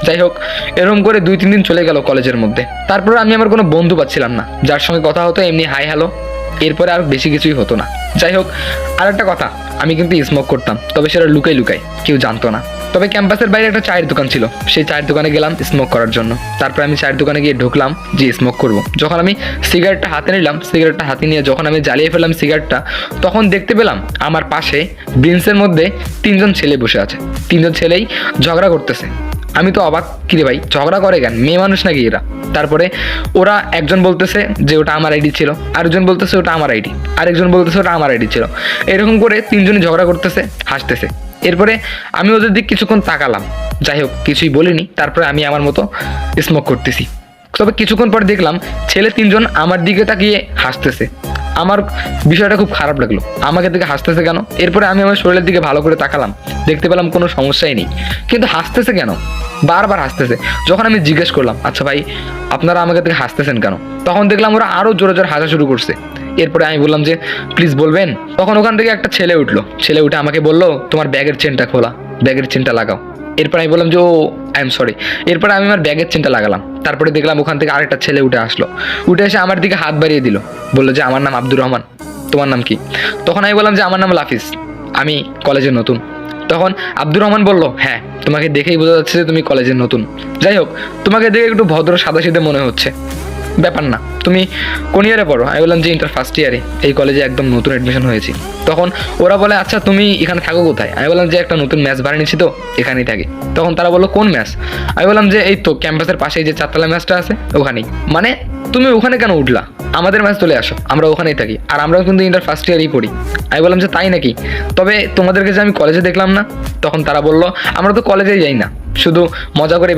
যাই হোক, এরকম করে 2-3 দিন চলে গেল কলেজের মধ্যে। তারপরে আমি আমার কোনো বন্ধু পাচ্ছিলাম না যার সঙ্গে কথা হতো এমনি হাই হ্যালো, এরপরে আর বেশি কিছুই হতো না। যাই হোক, আর একটা কথা, আমি কিন্তু স্মোক করতাম, তবে সেটা লুকাই লুকাই, কেউ জানতো না। তবে ক্যাম্পাসের বাইরে একটা চায়ের দোকান ছিল, সেই চায়ের দোকানে গেলাম স্মোক করার জন্য। তারপর আমি চায়ের দোকানে গিয়ে ঢুকলাম যে স্মোক করব। যখন আমি সিগারেটটা হাতে নিলাম, সিগারেটটা হাতে নিয়ে যখন আমি জ্বালিয়ে ফেললাম সিগারেটটা, তখন দেখতে পেলাম আমার পাশে বেঞ্চের মধ্যে 3জন ছেলে বসে আছে। 3জন ছেলেই ঝগড়া করতেছে। আমি তো অবাক, কিরে ভাই ঝগড়া করে কেন, মেয়ে মানুষ নাকি এরা? তারপরে ওরা একজন বলতেছে যে ওটা আমার আইডি ছিল, আরেকজন বলতেছে ওটা আমার আইডি, আরেকজন বলতেছে ওটা আমার আইডি ছিল। এরকম করে 3জনই ঝগড়া করতেছে, হাসতেছে। এরপরে আমি ওদের দিক কিছুক্ষণ তাকালাম, যাই হোক কিছুই বলিনি। তারপরে আমি আমার মতো স্মোক করতেছি। তবে কিছুক্ষণ পর দেখলাম ছেলে 3জন আমার দিকে তাকিয়ে হাসতেছে। আমার বিষয়টা খুব খারাপ লাগলো, আমাকে দিকে হাসতেছে কেন? এরপরে আমি আমার শরীরের দিকে ভালো করে তাকালাম, দেখতে পেলাম কোনো সমস্যাই নেই, কিন্তু হাসতেছে কেন? বারবার হাসতেছে। যখন আমি জিজ্ঞেস করলাম, আচ্ছা ভাই আপনারা আমাকে থেকে হাসতেছেন কেন, তখন দেখলাম ওরা আরও জোরে জোরে হাসা শুরু করছে। এরপরে আমি বললাম যে প্লিজ বলবেন। তখন ওখান থেকে একটা ছেলে উঠলো, ছেলে উঠে আমাকে বললো তোমার ব্যাগের চেনটা খোলা, ব্যাগের চেনটা লাগাও। এরপর আমি বললাম যে ও আই এম সরি। এরপরে আমি আমার ব্যাগের চেনটা লাগালাম। তারপরে দেখলাম ওখান থেকে আরেকটা ছেলে উঠে আসলো, উঠে এসে আমার দিকে হাত বাড়িয়ে দিল, বললো যে আমার নাম আব্দুর রহমান, তোমার নাম কি? তখন আমি বললাম যে আমার নাম লাফিজ, আমি কলেজে নতুন। তখন আব্দুর রহমান বলল, হ্যাঁ তোমাকে দেখেই বোঝা যাচ্ছে যে তুমি কলেজে নতুন। যাই হোক, তোমাকে দেখে একটু ভদ্র সাদাসিধে মনে হচ্ছে, ব্যাপার না। তুমি কোন ইয়ারে পড়ো? আমি বললাম যে ইন্টার ফার্স্ট ইয়ারে, এই কলেজে একদম নতুন অ্যাডমিশন হয়েছি। তখন ওরা বলে আচ্ছা তুমি এখানে থাকো কোথায়? আমি বললাম যে একটা নতুন ম্যাচ ভাড়া নিচ্ছি তো এখানেই থাকি। তখন তারা বললো কোন ম্যাচ? আমি বললাম যে এই তো ক্যাম্পাসের পাশেই যে 4তলা ম্যাচটা আছে ওখানেই। মানে তুমি ওখানে কেন উঠলা? আমাদের ম্যাচ চলে আসো, আমরা ওখানেই থাকি, আর আমরাও কিন্তু ইন্টার ফার্স্ট ইয়ারেই পড়ি। আমি বললাম যে তাই নাকি? তবে তোমাদেরকে যে আমি কলেজে দেখলাম না। তখন তারা বললো আমরা তো কলেজেই যাই না, শুধু মজা করে